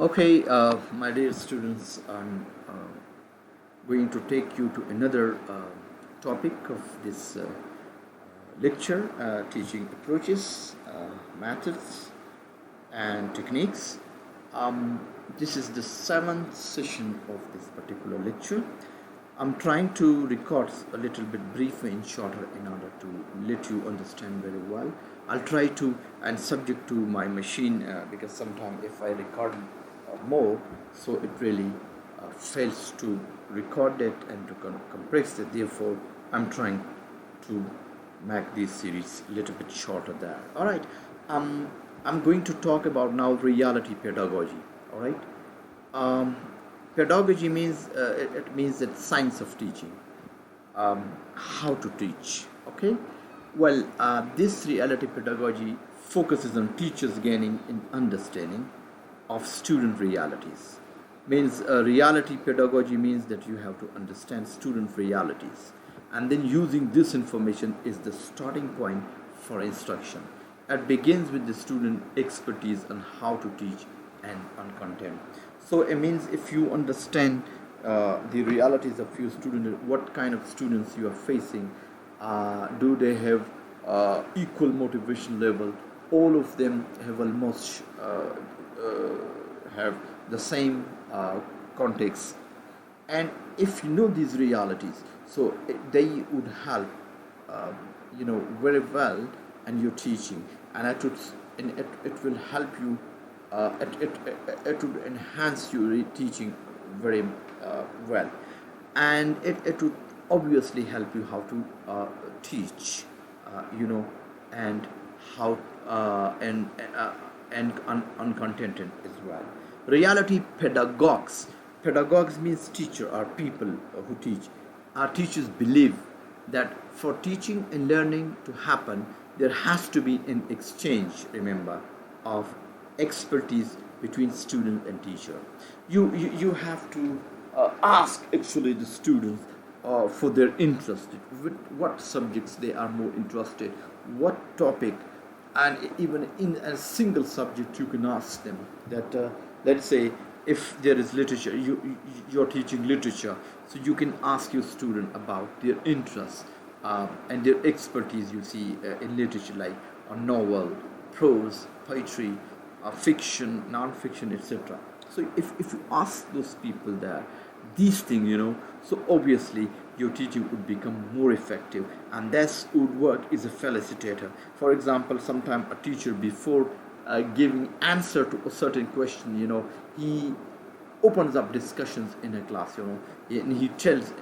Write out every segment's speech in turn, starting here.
Okay, my dear students, I'm going to take you to another topic of this lecture, teaching approaches, methods, and techniques. Um, this is the seventh session of this particular lecture. I'm trying to record a little bit briefer and shorter in order to let you understand very well. I'll try to, and subject to my machine, because sometimes if I record more, so it really fails to record it and to compress it. Therefore, I'm trying to make this series a little bit shorter there. All right. Um, I'm going to talk about now reality pedagogy. All right. Um, Pedagogy means it means that science of teaching, how to teach. Okay. Well, this reality pedagogy focuses on teachers gaining an understanding of student realities. Means reality pedagogy means that you have to understand student realities, and then using this information is the starting point for instruction. It begins with the student expertise on how to teach and on content. So it means if you understand the realities of your student, what kind of students you are facing, do they have equal motivation level, all of them have almost have the same context, and if you know these realities, so they would help very well in your teaching, and it will help you, it would enhance your teaching very well, and it would obviously help you how to teach, you know and how and uncontented as well. Reality pedagogues means teacher or people who teach. Our teachers believe that for teaching and learning to happen, there has to be an exchange, remember, of expertise between student and teacher. You have to ask actually the students for their interest, with what subjects they are more interested, what topic, and even in a single subject you can ask them that, let's say, if there is literature, you're teaching literature, so you can ask your student about their interests and their expertise, you see, in literature, like a novel, prose, poetry, fiction, non-fiction, etc. So if you ask those people there these things, so obviously your teaching would become more effective, and that's would work is a facilitator. For example, sometimes a teacher, before giving answer to a certain question, he opens up discussions in a class, and he tells,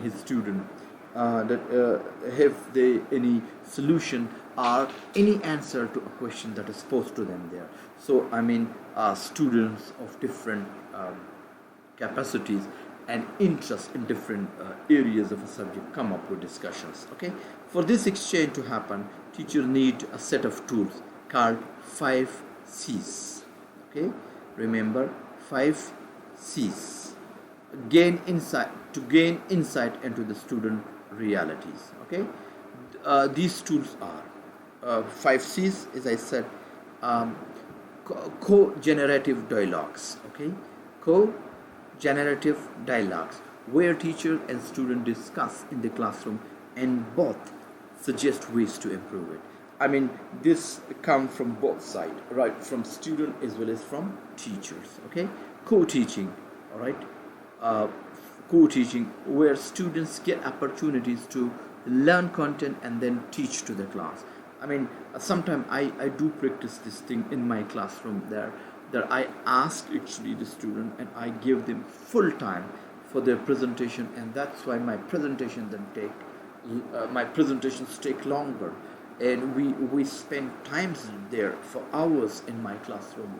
his student, that have they any solution or any answer to a question that is posed to them there. So students of different capacities and interest in different areas of a subject come up with discussions. Okay, for this exchange to happen, teachers need a set of tools called 5 C's. Okay, remember 5 C's. Gain insight into the student realities. Okay, these tools are 5 C's, as I said. um, Co-generative dialogues. Okay, co-generative dialogues, where teacher and student discuss in the classroom and both suggest ways to improve it. This comes from both sides, right, from student as well as from teachers. Okay, co-teaching. All right, uh, co-teaching, where students get opportunities to learn content and then teach to the class. Sometimes I do practice this thing in my classroom there, that I ask actually the student and I give them full time for their presentation, and that's why my presentations take longer, and we spend times there for hours in my classroom.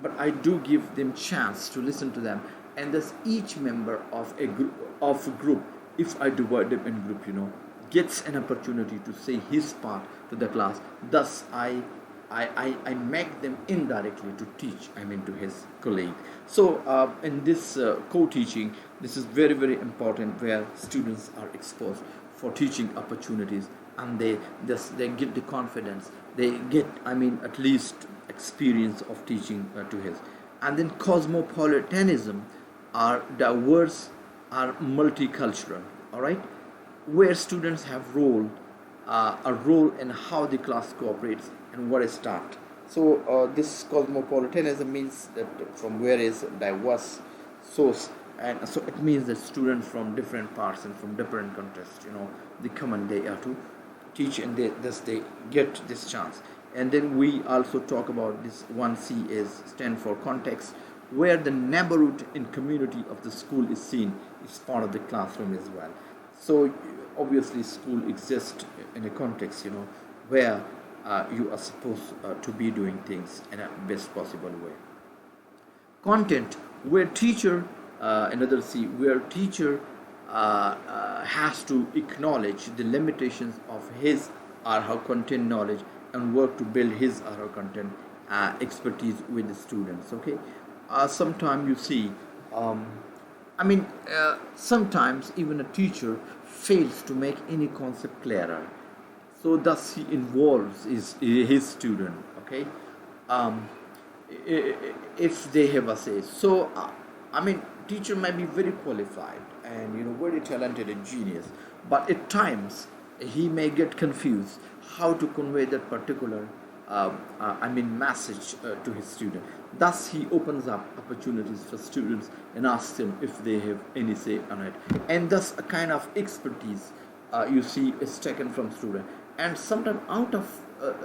But I do give them chance to listen to them, and thus each member of a group, if I divide them in group, gets an opportunity to say his part to the class. Thus I make them indirectly to teach, to his colleague. So in this co-teaching, this is very, very important, where students are exposed for teaching opportunities, and they get the confidence, they get, at least experience of teaching to his. And then cosmopolitanism are diverse, are multicultural, all right, where students have a role in how the class cooperates and what is taught. So this cosmopolitanism means that from where is diverse source, and so it means that students from different parts and from different contexts, they come and they are to teach, and they get this chance. And then we also talk about this 1C is stand for context, where the neighborhood and community of the school is seen, is part of the classroom as well. So obviously school exists in a context, where you are supposed to be doing things in a best possible way. Content, where teacher, another C, where teacher has to acknowledge the limitations of his or her content knowledge and work to build his or her content expertise with the students. Okay, sometimes you see, sometimes even a teacher fails to make any concept clearer, so thus he involves his student. Okay, um, if they have a say. So teacher might be very qualified and very talented and genius, but at times he may get confused how to convey that particular message to his student. Thus he opens up opportunities for students and asks them if they have any say on it, and thus a kind of expertise you see is taken from student. And sometimes out of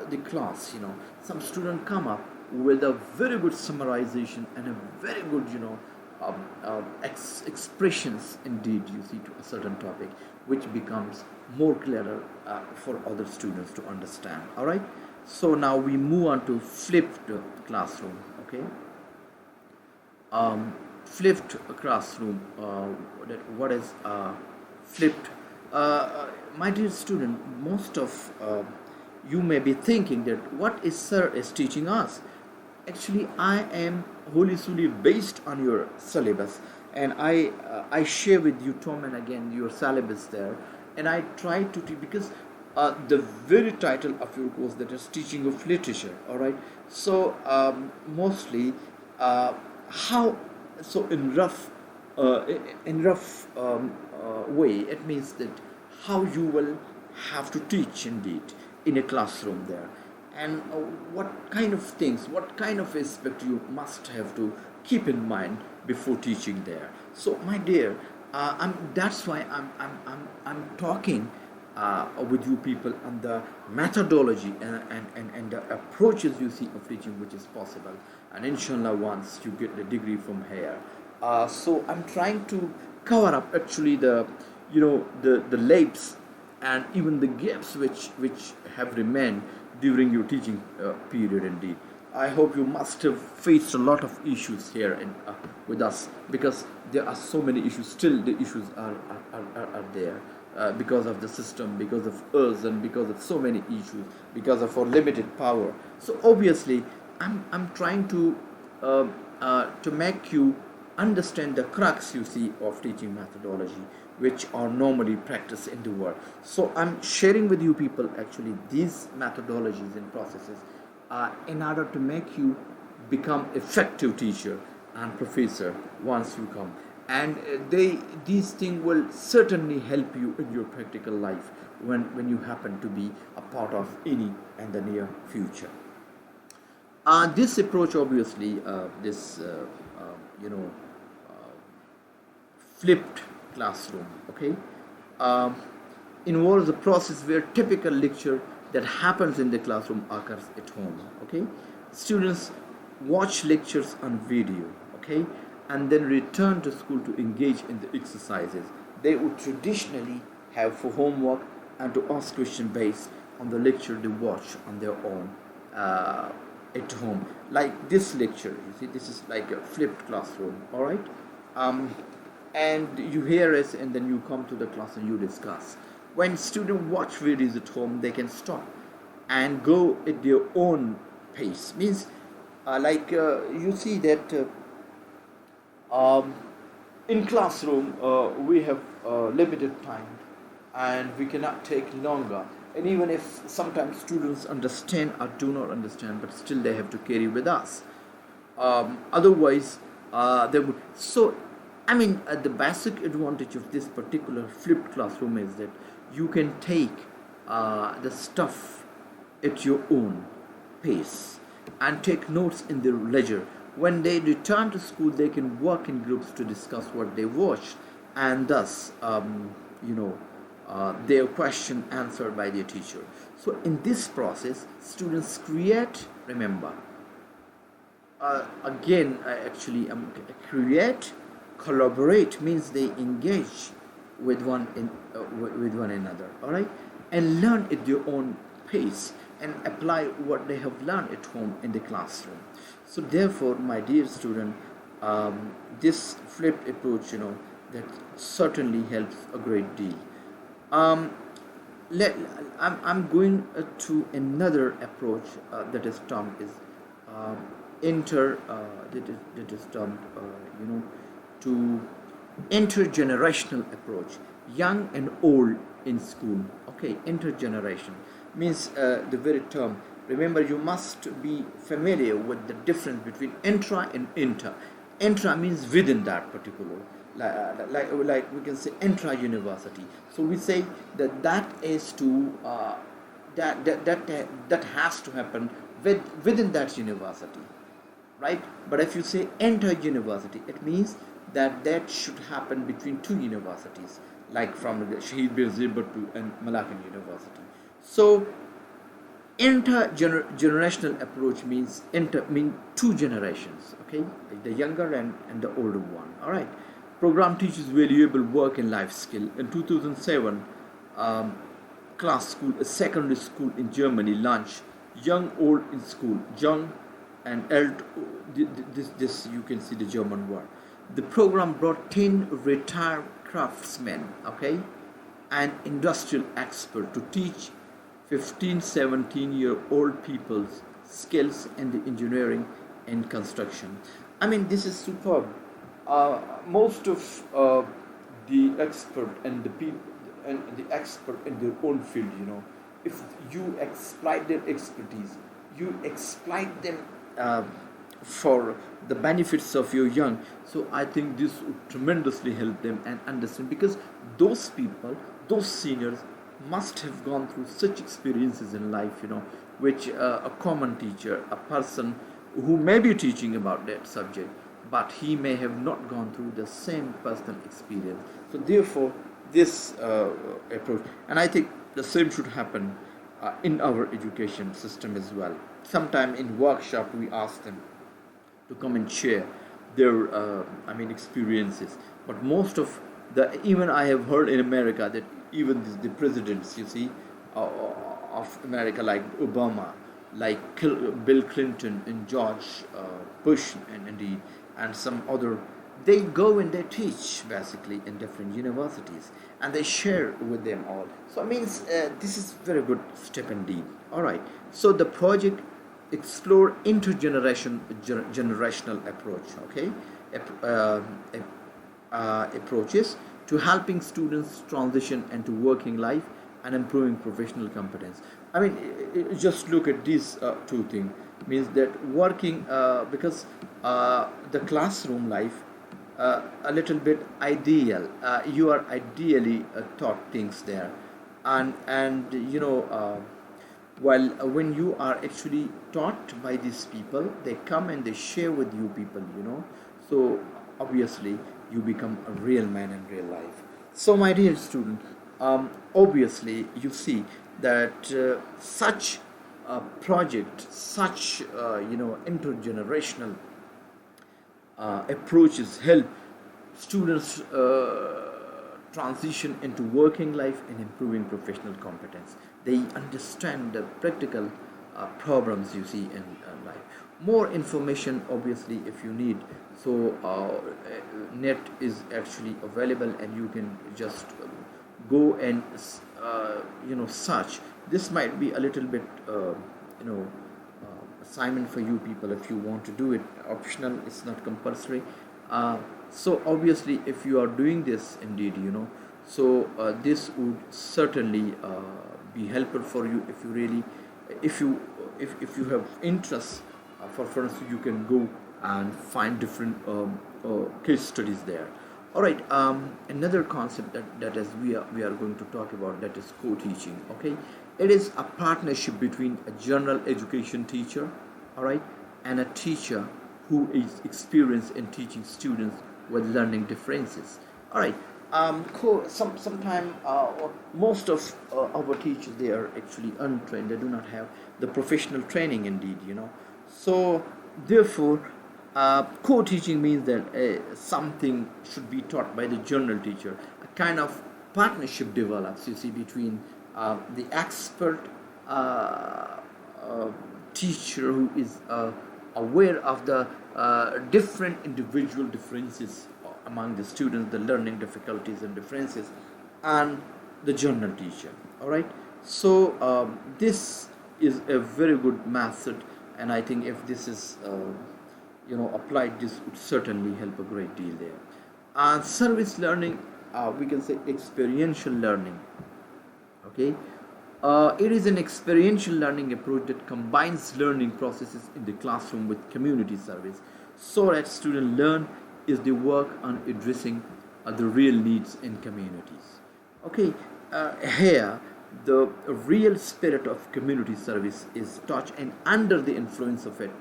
the class, some student come up with a very good summarization and a very good expressions indeed, you see, to a certain topic, which becomes more clearer for other students to understand. All right, so now we move on to flipped classroom. Okay, flipped classroom, what is flipped? My dear student, most of you may be thinking that what is sir is teaching us. Actually, I am wholly solely based on your syllabus, and I share with you Tom and again your syllabus there, and I try to teach because the very title of your course, that is teaching of literature. All right, so mostly how, so in rough way, it means that how you will have to teach indeed in a classroom there, and what kind of things, what kind of aspect you must have to keep in mind before teaching there. So my dear, that's why I'm talking with you people on the methodology and the approaches you see of teaching which is possible, and inshallah once you get the degree from here. So I'm trying to cover up actually the lapse and even the gaps which have remained during your teaching period indeed. I hope you must have faced a lot of issues here with us, because there are so many issues. Still the issues are there because of the system, because of us, and because of so many issues, because of our limited power. So obviously I'm trying to make you understand the crux, you see, of teaching methodology which are normally practiced in the world. So I'm sharing with you people actually these methodologies and processes in order to make you become effective teacher and professor once you come, and these things will certainly help you in your practical life when you happen to be a part of any in the near future. This approach, obviously, flipped classroom, okay, involves a process where typical lecture that happens in the classroom occurs at home. Okay, students watch lectures on video, okay, and then return to school to engage in the exercises they would traditionally have for homework, and to ask questions based on the lecture they watch on their own at home. Like this lecture, you see, this is like a flipped classroom. All right, and you hear it, and then you come to the class and you discuss. When students watch videos at home, they can stop and go at their own pace. Means you see that in classroom we have limited time and we cannot take longer, and even if sometimes students understand or do not understand, but still they have to carry with us. Otherwise, they would. So, I mean, the basic advantage of this particular flipped classroom is that you can take the stuff at your own pace and take notes in their ledger. When they return to school, they can work in groups to discuss what they watched, and thus, you know, their question answered by their teacher. So, in this process, students create, remember, again, create, collaborate means they engage with with one another, all right, and learn at their own pace and apply what they have learned at home in the classroom. So therefore, my dear student, this flipped approach, that certainly helps a great deal. um, I'm going to another approach that is termed is um, that is termed to intergenerational approach, young and old in school. Okay, intergeneration means the very term. Remember, you must be familiar with the difference between intra and inter. Intra means within that particular, like we can say intra university. So we say that is to that has to happen within that university, right? But if you say enter university, it means that should happen between two universities, like from the Shahid Birzeba to and Malakan University. So intergenerational approach means two generations, okay, the younger and the older one. All right, program teaches valuable work and life skill. In 2007, class school, a secondary school in Germany, launched young old in school, young and old. This you can see the German word. The program brought 10 retired craftsmen, okay, and industrial expert to teach 15, 17-year-old people's skills in the engineering and construction. I mean, this is superb. Most of the expert and the people and the expert in their own field, if you exploit their expertise, you exploit them for the benefits of your young. So I think this would tremendously help them and understand, because those people, those seniors, must have gone through such experiences in life, which a common teacher, a person who may be teaching about that subject, but he may have not gone through the same personal experience. So therefore, this approach, and I think the same should happen in our education system as well. Sometime in workshop, we ask them to come and share their experiences. But most of even I have heard in America that even the presidents, you see, of America, like Obama, like Bill Clinton and George Bush, and indeed, and some other, they go and they teach basically in different universities, and they share with them all. So it means this is very good step indeed. All right. So the project explore generational approach. Okay, approaches to helping students transition into working life and improving professional competence. I mean, just look at these two things. Means that working because the classroom life a little bit ideal. You are ideally taught things there, and while when you are actually taught by these people, they come and they share with you people. So obviously you become a real man in real life. So my dear student, obviously you see that such a project, such intergenerational approaches help students transition into working life and improving professional competence. They understand the practical problems you see in life. More information, obviously, if you need. So net is actually available, and you can just go and search. This might be a little bit assignment for you people if you want to do it. Optional, it's not compulsory. So obviously, if you are doing this indeed, so this would certainly be helpful for you if you have interest. For instance, you can go and find different case studies there. All right. Another concept that is we are going to talk about, that is co-teaching. Okay, it is a partnership between a general education teacher, all right, and a teacher who is experienced in teaching students with learning differences. All right. Sometime or most of our teachers, they are actually untrained. They do not have the professional training, indeed. So therefore, co-teaching means that something should be taught by the general teacher. A kind of partnership develops, you see, between the expert teacher who is aware of the different individual differences among the students, the learning difficulties and differences, and the general teacher. All right. So this is a very good method, and I think if this is applied, this would certainly help a great deal there. And service learning, we can say experiential learning. Okay, it is an experiential learning approach that combines learning processes in the classroom with community service, so that students learn is the work on addressing the real needs in communities. Okay, here the real spirit of community service is taught, and under the influence of it,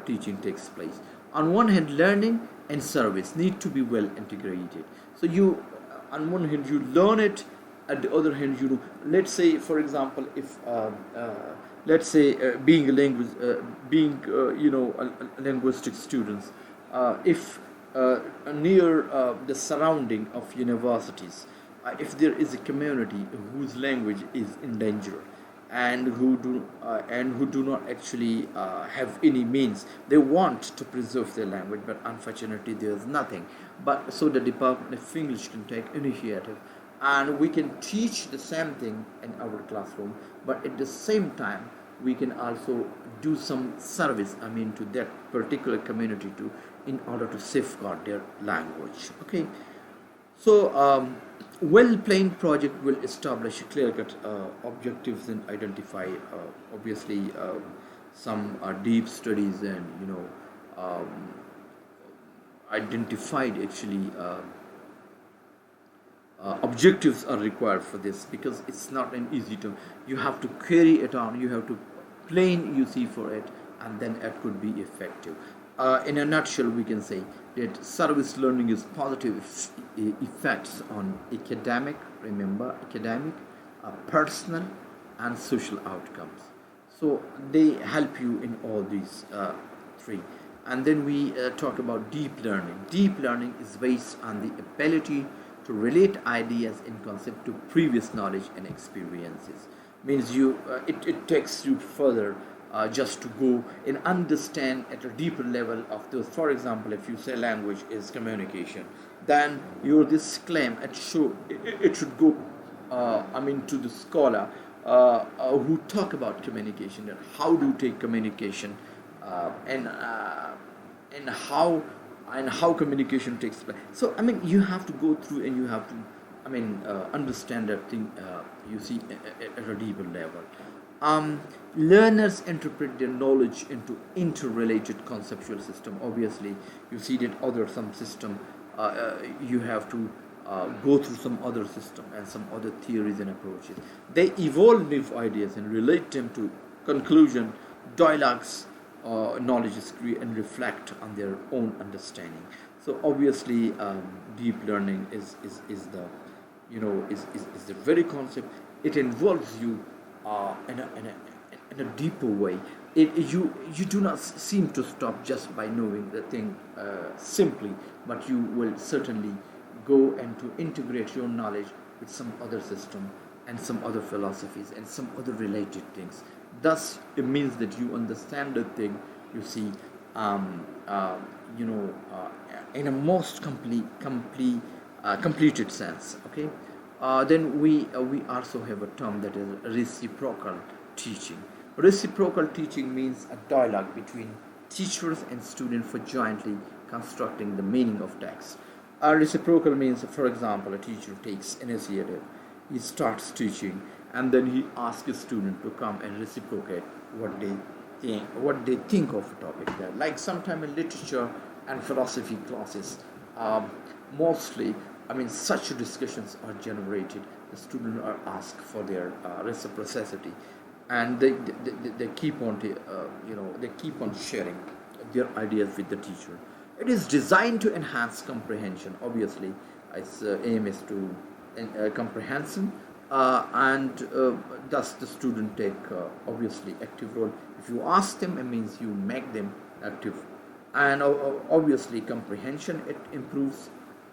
teaching takes place. On one hand, learning and service need to be well integrated. So you, on one hand, you learn it. At the other hand, let's say, for example, if let's say being a language, being a linguistic students, if near the surrounding of universities, if there is a community whose language is in danger, and who do not actually have any means, they want to preserve their language, but unfortunately there is nothing. But so the Department of English can take initiative, and we can teach the same thing in our classroom, but at the same time we can also do some service, to that particular community too, in order to safeguard their language. Okay, so well-planned project will establish clear-cut objectives and identify obviously some deep studies, and identified actually objectives are required for this, because it's not an easy term. You have to carry it on, you have to plan, you see, for it, and then it could be effective. In a nutshell, we can say that service learning is positive effects on academic, remember, academic, personal, and social outcomes. So they help you in all these three. And then we talk about deep learning. Deep learning is based on the ability to relate ideas and concept to previous knowledge and experiences. Means it takes you further, just to go and understand at a deeper level of those. For example, if you say language is communication, then this claim, it should go to the scholar who talk about communication, and how do you take communication, and how communication takes place. So you have to go through, and you have to understand that thing, you see, at a deeper level. Learners interpret their knowledge into interrelated conceptual system. Obviously, you see that some system, you have to go through some other system and some other theories and approaches. They evolve new ideas and relate them to conclusion, dialogues, knowledge is create and reflect on their own understanding. So obviously, deep learning is the is the very concept. It involves you in a deeper way. You do not seem to stop just by knowing the thing simply, but you will certainly go and to integrate your knowledge with some other system and some other philosophies and some other related things. Thus, it means that you understand the thing, you see, in a most completed sense. Okay. Then we also have a term that is reciprocal teaching. Reciprocal teaching means a dialogue between teachers and students for jointly constructing the meaning of text. Reciprocal means, for example, a teacher takes initiative, he starts teaching, and then he asks a student to come and reciprocate what they what they think of a topic there. Like sometime in literature and philosophy classes, um, mostly, I mean, such discussions are generated. The students are asked for their reciprocity, and they keep on, they keep on sharing their ideas with the teacher. It is designed to enhance comprehension. Obviously, its aim is to comprehension, and thus the student take obviously active role. If you ask them, it means you make them active, and obviously comprehension it improves,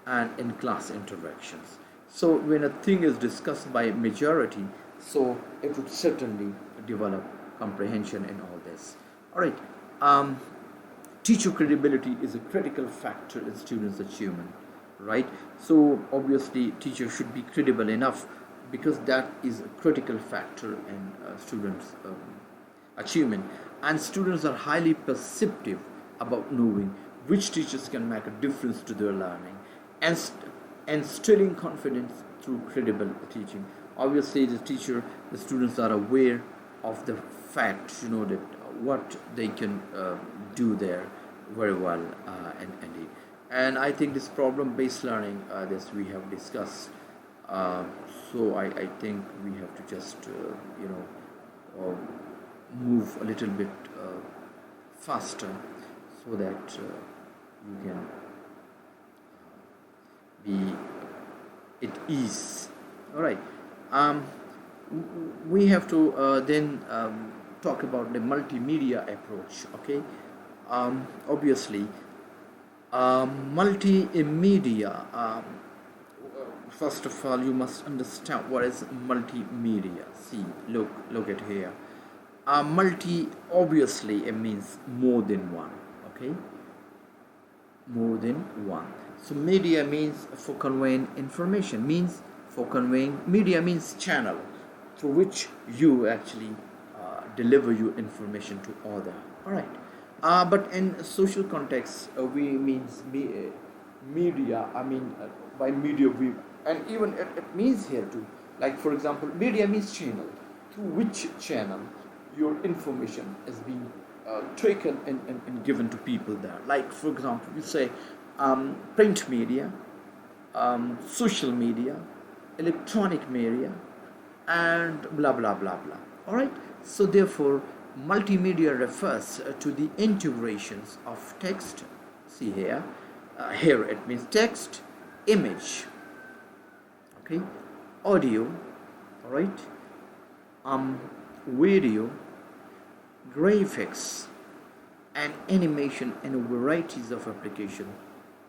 and in class interactions. So when a thing is discussed by majority, so it would certainly develop comprehension in all this. All right. Um, Teacher credibility is a critical factor in students' achievement, right? So obviously teacher should be credible enough, because that is a critical factor in students' achievement. And students are highly perceptive about knowing which teachers can make a difference to their learning, and instilling confidence through credible teaching. Obviously the students are aware of the fact, that what they can do there very well, and I think this problem-based learning, this we have discussed. So I think we have to just move a little bit faster, so that you can be at ease. All right. We have to then talk about the multimedia approach. Okay. Obviously, multimedia. First of all, you must understand what is multimedia. See, look at here. Multi, obviously, it means more than one. Okay, more than one. So media means for conveying information, means for conveying, media means channel through which you actually deliver your information to other. All right. But in social context, we means media. I mean, by media we, and even it means here too. Like for example, media means channel, through which channel your information is being taken and given to people there. Like for example, we say print media, social media, electronic media, and blah blah blah blah. All right. So therefore, multimedia refers to the integrations of text. See here, here it means text, image, okay, audio, all right, video, graphics, and animation in varieties of application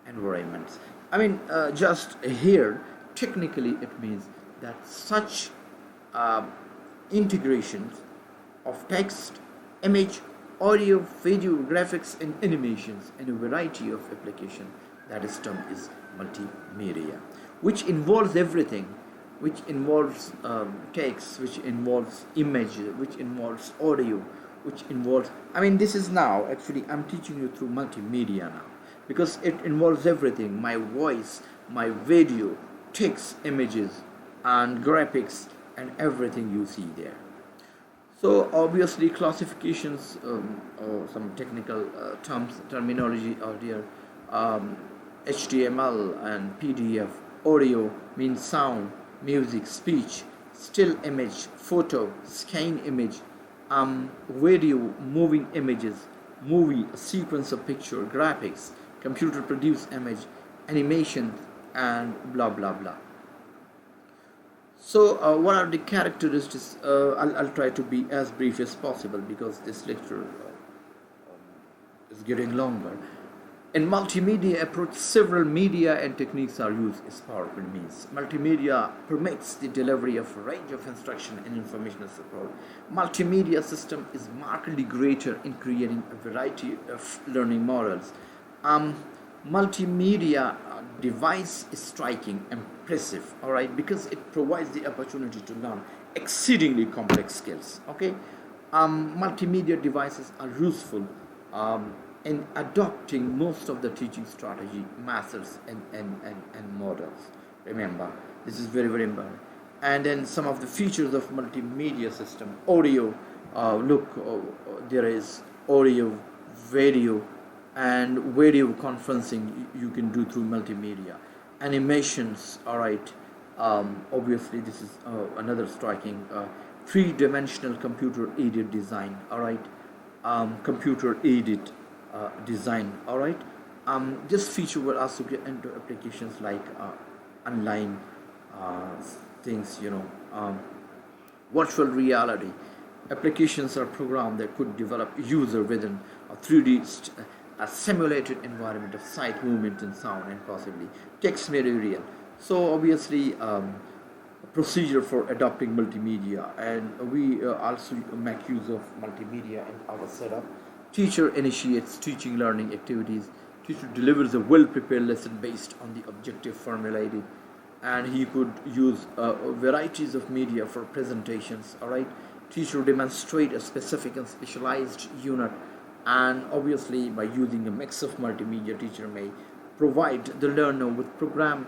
environments. I mean, just here, technically, it means that such integrations of text, image, audio, video, graphics, and animations in a variety of application. That is term is multimedia, which involves everything, which involves text, which involves image, which involves audio, which involves. I mean, this is now actually I'm teaching you through multimedia now, because it involves everything: my voice, my video, text, images, and graphics, and everything you see there. So obviously classifications, some technical terminology are there. HTML and PDF. Audio means sound, music, speech. Still image, photo, scan image. Video, moving images. Movie, a sequence of picture, graphics, computer produced image, animation, and blah blah blah. So what are the characteristics? I'll try to be as brief as possible, because this lecture is getting longer. In multimedia approach, several media and techniques are used as powerful means. Multimedia permits the delivery of a range of instruction and information support. Multimedia system is markedly greater in creating a variety of learning models. Multimedia device is striking, impressive, all right, because it provides the opportunity to learn exceedingly complex skills. Okay, multimedia devices are useful in adopting most of the teaching strategy, methods, and models. Remember, this is very very important. And then some of the features of multimedia system: audio, Look, there is audio, video, and video conferencing you can do through multimedia. Animations, all right. Obviously, this is another striking three-dimensional computer-aided design, all right. Computer-aided design, all right. This feature will also get into applications like online uh, things, virtual reality. Applications are programs that could develop user within a 3D a simulated environment of sight, movement, and sound, and possibly text material. So obviously, procedure for adopting multimedia, and we also make use of multimedia in our setup. Teacher initiates teaching learning activities. Teacher delivers a well-prepared lesson based on the objective formulated, and he could use varieties of media for presentations, all right. Teacher demonstrate a specific and specialized unit, and obviously by using a mix of multimedia, teacher may provide the learner with program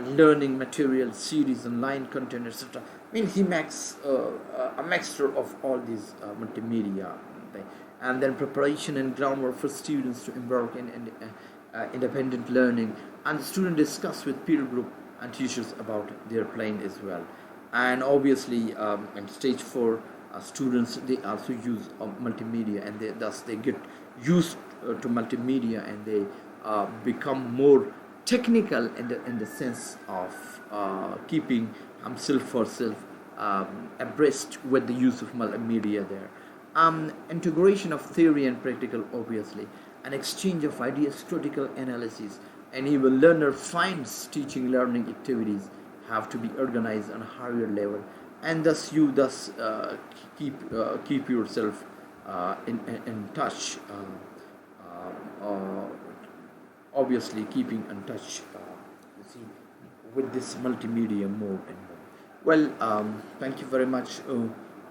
learning material, series, online content, etc. I mean, he makes a mixture of all these multimedia, and then preparation and groundwork for students to embark in independent learning, and the student discuss with peer group and teachers about their plan as well. And obviously, in stage 4, students, they also use multimedia, and thus they get used to multimedia, and they become more technical in the sense of keeping himself or self abreast with the use of multimedia there. Integration of theory and practical, obviously, an exchange of ideas, critical analysis, and even learner finds teaching learning activities have to be organized on a higher level, and thus you keep yourself in touch. Obviously, keeping in touch, you see, with this multimedia more and more. Well, thank you very much.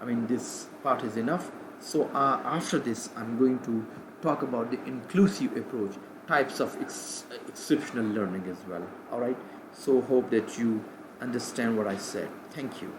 I mean, this part is enough. So after this, I'm going to talk about the inclusive approach, types of exceptional learning as well. All right. So hope that you understand what I said. Thank you.